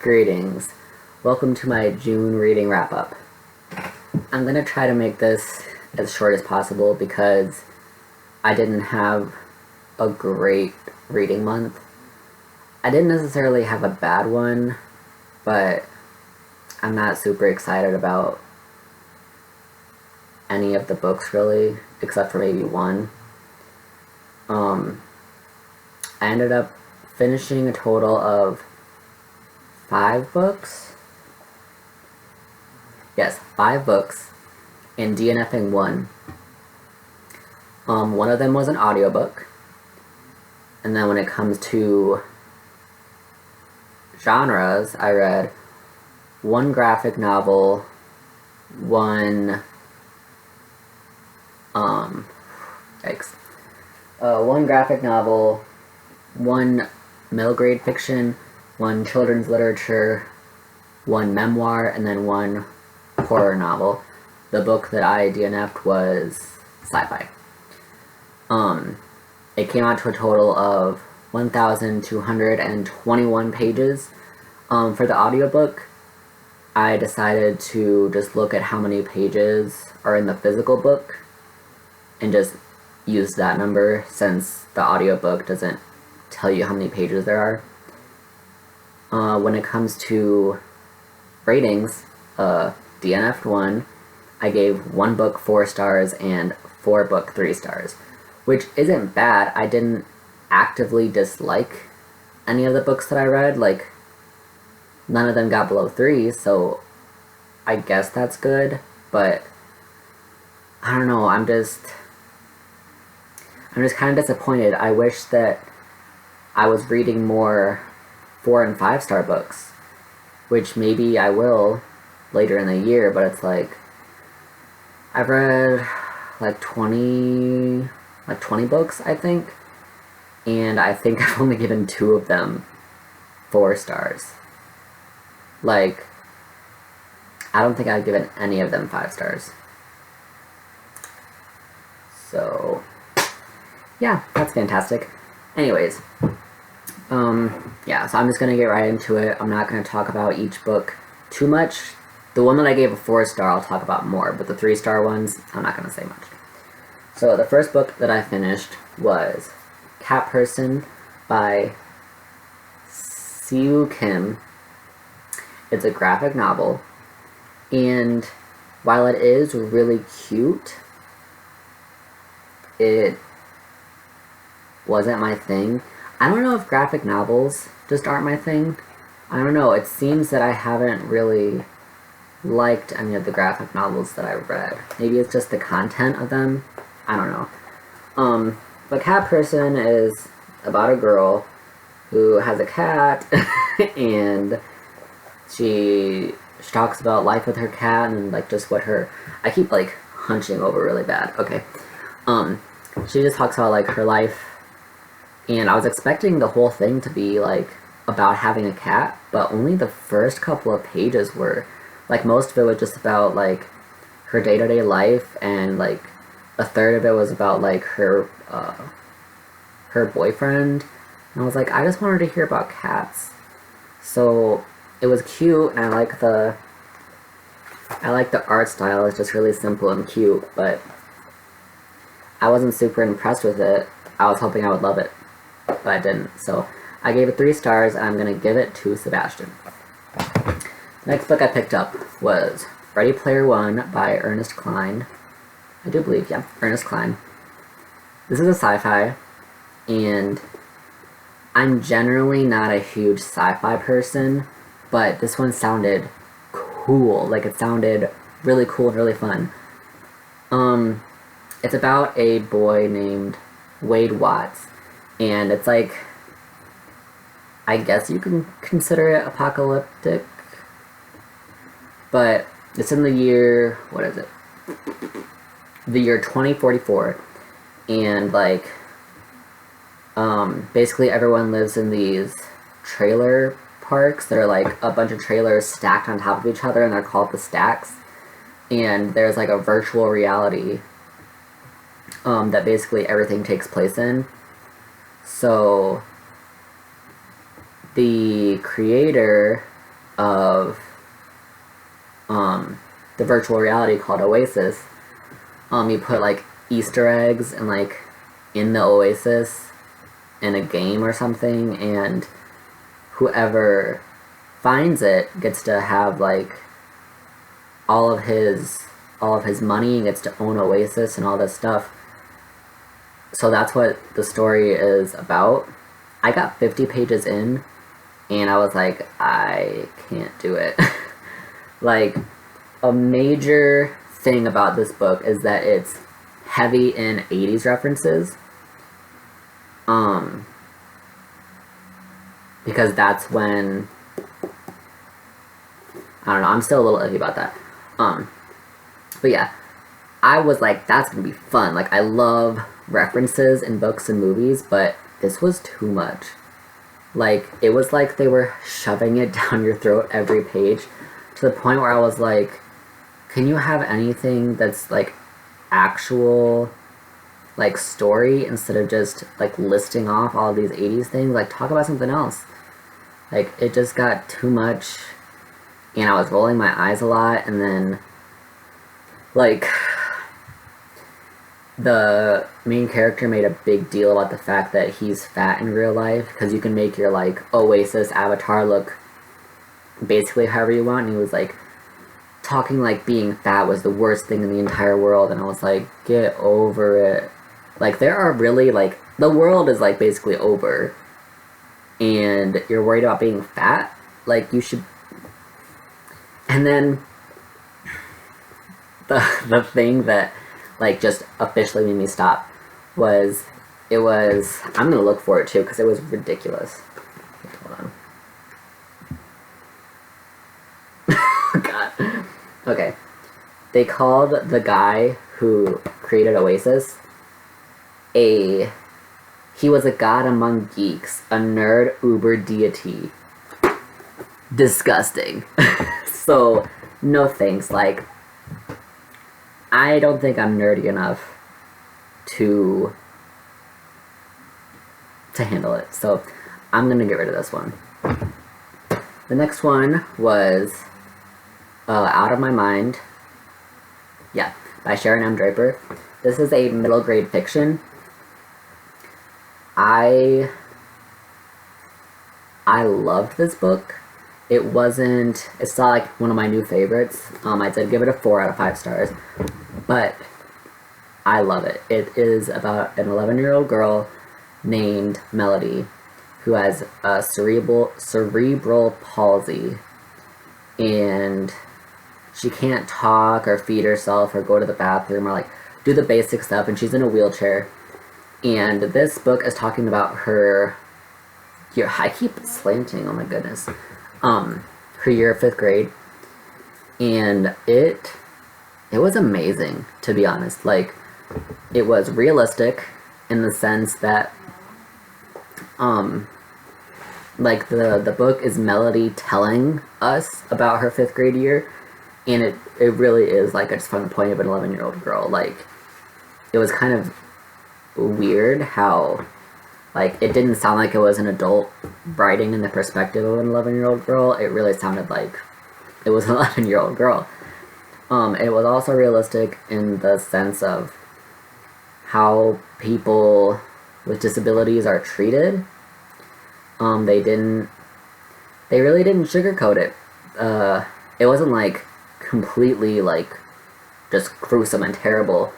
Greetings. Welcome to my June reading wrap-up. I'm going to try to make this as short as possible because I didn't have a great reading month. I didn't necessarily have a bad one, but I'm not super excited about any of the books really, except for maybe one. I ended up finishing a total of 5 books. Yes, 5 books, and DNFing one. One of them was an audiobook, and then when it comes to genres, I read 1 graphic novel, 1 1 graphic novel, 1 middle grade fiction, 1 children's literature, 1 memoir, and then 1 horror novel. The book that I DNF'd was sci-fi. It came out to a total of 1,221 pages. For the audiobook, I decided to just look at how many pages are in the physical book and just use that number since the audiobook doesn't tell you how many pages there are. When it comes to ratings, DNF'd 1, I gave 1 book 4 stars and 4 book 3 stars, which isn't bad. I didn't actively dislike any of the books that I read, like, none of them got below 3, so I guess that's good, but I don't know, I'm just kind of disappointed. I wish that I was reading more 4 and 5 star books, which maybe I will later in the year, but it's like, I've read like 20 books, I think, and I think I've only given 2 of them 4 stars. Like, I don't think I've given any of them 5 stars. So, yeah, that's fantastic. Anyways, yeah, so I'm just gonna get right into it. I'm not gonna talk about each book too much. The one that I gave a 4 star, I'll talk about more, but the 3 star ones, I'm not gonna say much. So the first book that I finished was Cat Person by Siu Kim. It's a graphic novel, and while it is really cute, it wasn't my thing. I don't know if graphic novels just aren't my thing. I don't know, it seems that I haven't really liked any of the graphic novels that I read. Maybe it's just the content of them. I don't know. But Cat Person is about a girl who has a cat and she talks about life with her cat and like just what her, I keep like hunching over really bad. Okay. She just talks about like her life, and I was expecting the whole thing to be like about having a cat, but only the first couple of pages were. Like, most of it was just about like her day-to-day life, and like a third of it was about like her boyfriend, and I was like, I just wanted to hear about cats. So it was cute, and I like the art style. It's just really simple and cute, but I wasn't super impressed with it. I was hoping I would love it, but I didn't. So I gave it 3 stars, and I'm gonna give it to Sebastian. The next book I picked up was Ready Player One by Ernest Cline. I do believe, yeah, Ernest Cline. This is a sci-fi, and I'm generally not a huge sci-fi person, but this one sounded cool. Like, it sounded really cool and really fun. It's about a boy named Wade Watts, and it's like, I guess you can consider it apocalyptic, but it's in the year, what is it? The year 2044, and like, basically everyone lives in these trailer parks that are like a bunch of trailers stacked on top of each other, and they're called the stacks, and there's like a virtual reality that basically everything takes place in. So the creator of the virtual reality called Oasis, you put like Easter eggs and like in the Oasis in a game or something, and whoever finds it gets to have like all of his money and gets to own Oasis and all this stuff. So that's what the story is about. I got 50 pages in and I was like, I can't do it. Like, a major thing about this book is that it's heavy in 80s references. Because that's when, I don't know, I'm still a little iffy about that. But yeah, I was like, that's gonna be fun. Like, I love references in books and movies, but this was too much. Like, it was like they were shoving it down your throat every page, to the point where I was like, can you have anything that's like actual like story instead of just like listing off all of these 80s things? Like, talk about something else. Like, it just got too much, and I was rolling my eyes a lot. And then like, the main character made a big deal about the fact that he's fat in real life, because you can make your like Oasis avatar look basically however you want, and he was like talking like being fat was the worst thing in the entire world, and I was like, get over it. Like, there are really, like, the world is like basically over, and you're worried about being fat? Like, you should. And then the thing that like just officially made me stop was, I'm gonna look for it too because it was ridiculous. Hold on. God. Okay. They called the guy who created Oasis he was a god among geeks, a nerd uber deity. Disgusting. So, no thanks. Like, I don't think I'm nerdy enough to handle it. So, I'm gonna get rid of this one. The next one was Out of My Mind. Yeah, by Sharon M. Draper. This is a middle grade fiction. I loved this book. It's not like one of my new favorites. I did give it a 4 out of 5 stars, but I love it. It is about an 11-year-old girl named Melody who has a cerebral palsy, and she can't talk or feed herself or go to the bathroom or like do the basic stuff, and she's in a wheelchair. And this book is talking about her year. I keep slanting, oh my goodness. Her year of 5th grade. And it was amazing, to be honest. Like, it was realistic in the sense that like the book is Melody telling us about her 5th grade year, and it really is like it's from the point of an 11-year-old girl. Like, it was kind of weird how like it didn't sound like it was an adult writing in the perspective of an 11-year-old girl. It really sounded like it was an 11-year-old girl. It was also realistic in the sense of how people with disabilities are treated. They really didn't sugarcoat it. It wasn't like completely like just gruesome and terrible.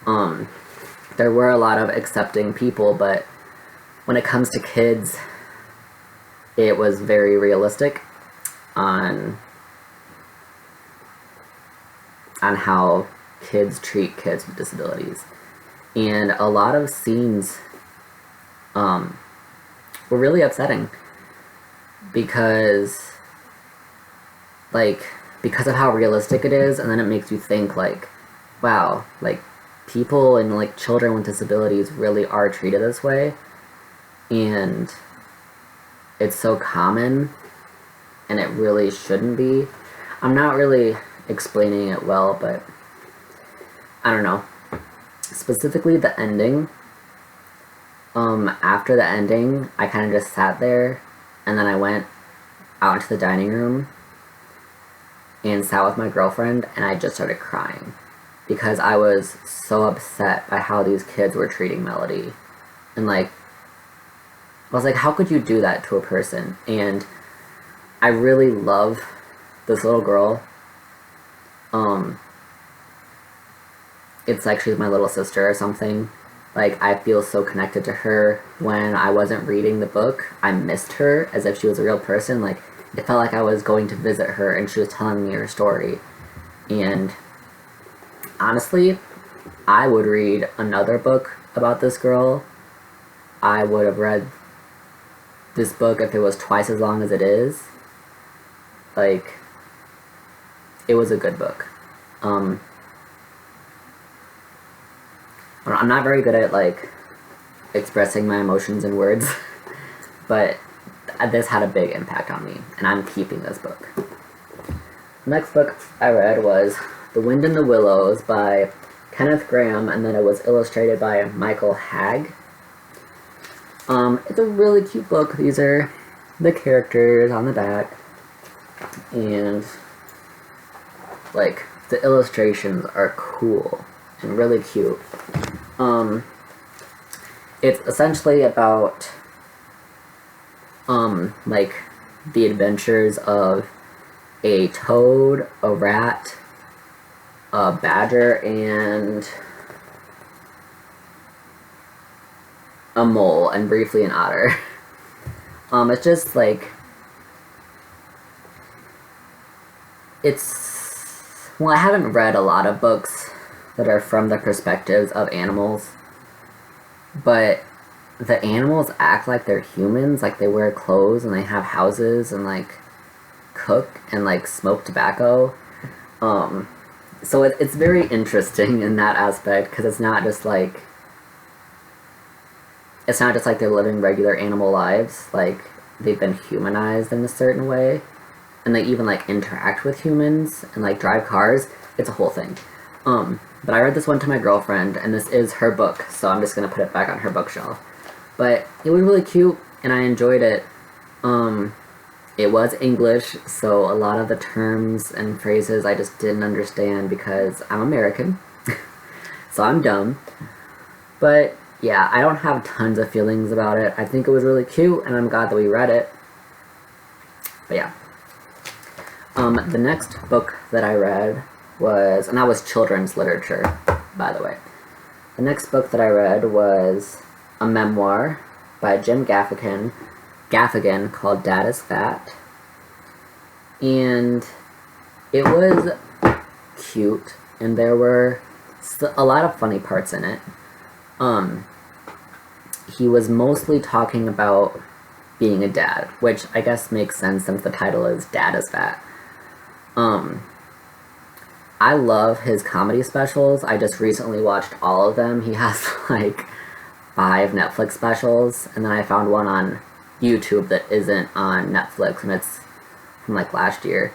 There were a lot of accepting people, but when it comes to kids, it was very realistic on how kids treat kids with disabilities. And a lot of scenes were really upsetting because of how realistic it is, and then it makes you think like, wow, like people and like children with disabilities really are treated this way, and it's so common, and it really shouldn't be. I'm not really explaining it well, but I don't know. Specifically the ending. After the ending, I kind of just sat there, and then I went out into the dining room, and sat with my girlfriend, and I just started crying because I was so upset by how these kids were treating Melody. And like, I was like, how could you do that to a person? And I really love this little girl. It's like she's my little sister or something. Like, I feel so connected to her. When I wasn't reading the book, I missed her as if she was a real person. Like, it felt like I was going to visit her and she was telling me her story. And honestly, I would read another book about this girl. I would have read this book if it was twice as long as it is. Like, it was a good book. I'm not very good at, like, expressing my emotions in words, but this had a big impact on me, and I'm keeping this book. The next book I read was The Wind in the Willows by Kenneth Grahame, and then it was illustrated by Michael Hagg. It's a really cute book. These are the characters on the back, and, like, the illustrations are cool and really cute. It's essentially about, like, the adventures of a toad, a rat, a badger, and a mole, and briefly an otter. It's just, like, well, I haven't read a lot of books that are from the perspectives of animals, but the animals act like they're humans, like they wear clothes and they have houses and like cook and like smoke tobacco. So it's very interesting in that aspect, because it's not just like they're living regular animal lives. Like, they've been humanized in a certain way, and they even like interact with humans and like drive cars. It's a whole thing. But I read this one to my girlfriend, and this is her book, so I'm just gonna put it back on her bookshelf. But it was really cute, and I enjoyed it. It was English, so a lot of the terms and phrases I just didn't understand because I'm American, so I'm dumb. But yeah, I don't have tons of feelings about it. I think it was really cute, and I'm glad that we read it. But yeah. The next book that I read was, and that was children's literature, by the way. The next book that I read was a memoir by Jim Gaffigan called Dad is Fat. And it was cute, and there were a lot of funny parts in it. He was mostly talking about being a dad, which I guess makes sense since the title is Dad is Fat. I love his comedy specials. I just recently watched all of them. He has like 5 Netflix specials, and then I found one on YouTube that isn't on Netflix, and it's from like last year.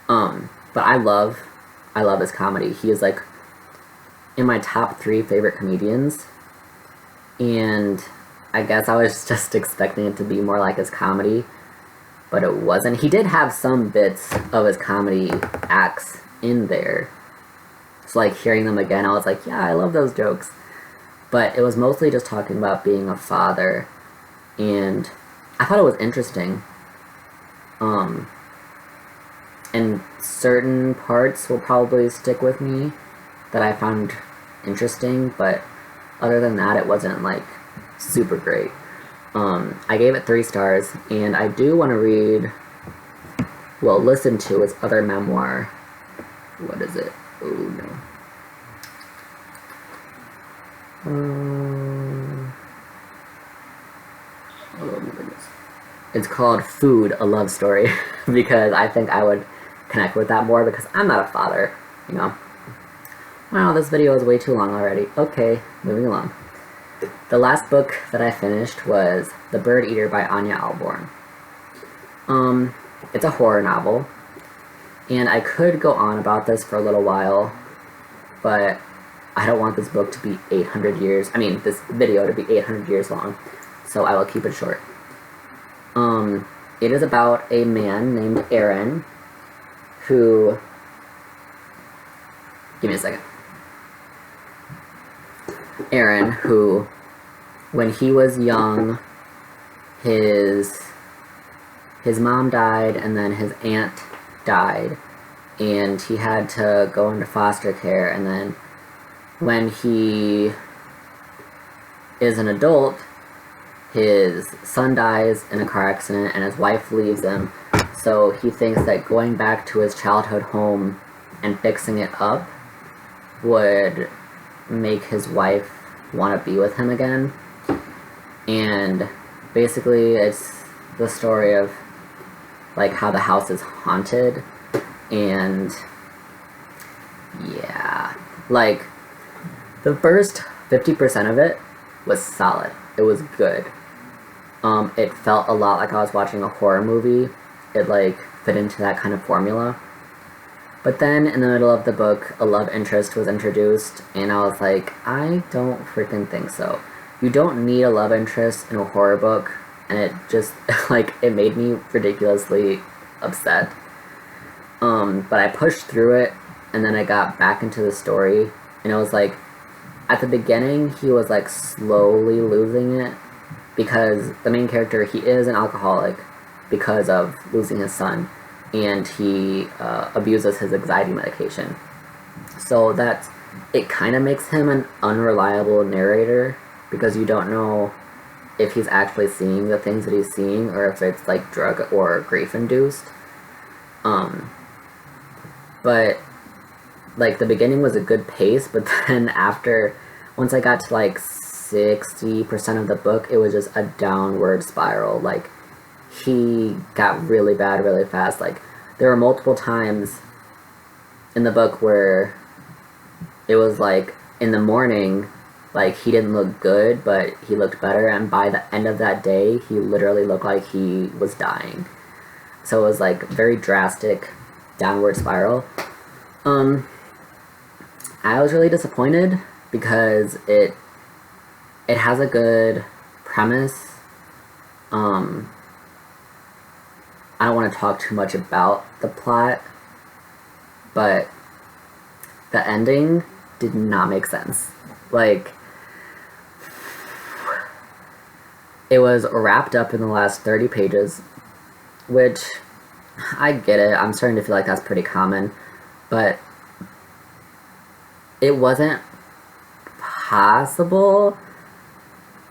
But I love his comedy. He is like in my top 3 favorite comedians, and I guess I was just expecting it to be more like his comedy, but it wasn't. He did have some bits of his comedy acts in there, so like hearing them again, I was like, yeah, I love those jokes. But it was mostly just talking about being a father, and I thought it was interesting. And certain parts will probably stick with me that I found interesting, but other than that, it wasn't like super great. I gave it 3 stars, and I do want to listen to his other memoir. What is it? Oh no. Oh my goodness. It's called Food, a Love Story, because I think I would connect with that more, because I'm not a father, you know. Wow, this video is way too long already. Okay, moving along. The last book that I finished was The Bird Eater by Anya Albourne. It's a horror novel, and I could go on about this for a little while, but I don't want this book to be this video to be 800 years long, so I will keep it short. It is about a man named Aaron who... Give me a second. Aaron, who, when he was young, his mom died, and then his aunt died, and he had to go into foster care, and then when he is an adult, his son dies in a car accident, and his wife leaves him, so he thinks that going back to his childhood home and fixing it up would make his wife want to be with him again. And basically it's the story of like how the house is haunted, and yeah, like the first 50% of it was solid. It was good. It felt a lot like I was watching a horror movie. It like fit into that kind of formula. But then in the middle of the book, a love interest was introduced, and I was like, I don't freaking think so. You don't need a love interest in a horror book, and it just, like, it made me ridiculously upset. But I pushed through it, and then I got back into the story, and it was like, at the beginning, he was, like, slowly losing it, because the main character, he is an alcoholic because of losing his son, and he abuses his anxiety medication. So that's, it kind of makes him an unreliable narrator, because you don't know if he's actually seeing the things that he's seeing, or if it's like drug or grief induced. But like the beginning was a good pace, but then once I got to like 60% of the book, it was just a downward spiral. Like, he got really bad really fast. Like, there were multiple times in the book where it was like in the morning, like he didn't look good, but he looked better, and by the end of that day, he literally looked like he was dying. So it was like very drastic downward spiral. I was really disappointed because it has a good premise. I don't want to talk too much about the plot, but the ending did not make sense. Like, it was wrapped up in the last 30 pages, which, I get it, I'm starting to feel like that's pretty common, but it wasn't possible.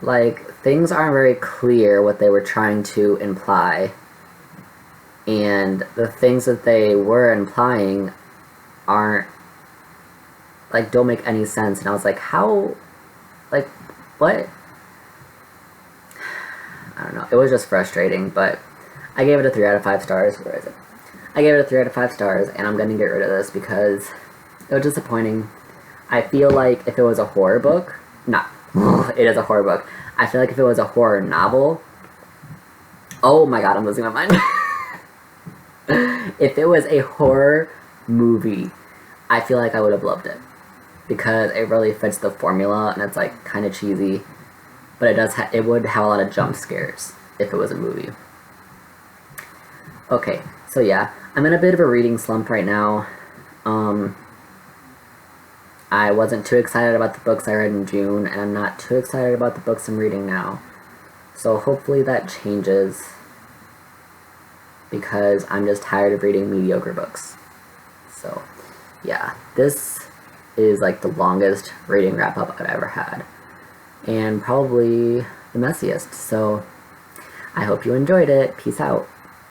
Like, things aren't very clear what they were trying to imply, and the things that they were implying aren't, like, don't make any sense. And I was like, how, like, what? I don't know, it was just frustrating, but I gave it a 3 out of 5 stars. Where is it? I gave it a 3 out of 5 stars, and I'm gonna get rid of this because it was disappointing. I feel like if it was a horror book, it is a horror book. I feel like if it was a horror novel, oh my god, I'm losing my mind. If it was a horror movie, I feel like I would have loved it, because it really fits the formula, and it's like kind of cheesy, but it would have a lot of jump scares if it was a movie. Okay, so yeah, I'm in a bit of a reading slump right now. I wasn't too excited about the books I read in June, and I'm not too excited about the books I'm reading now. So hopefully that changes, because I'm just tired of reading mediocre books. So yeah, this is like the longest reading wrap-up I've ever had, and probably the messiest. So I hope you enjoyed it. Peace out.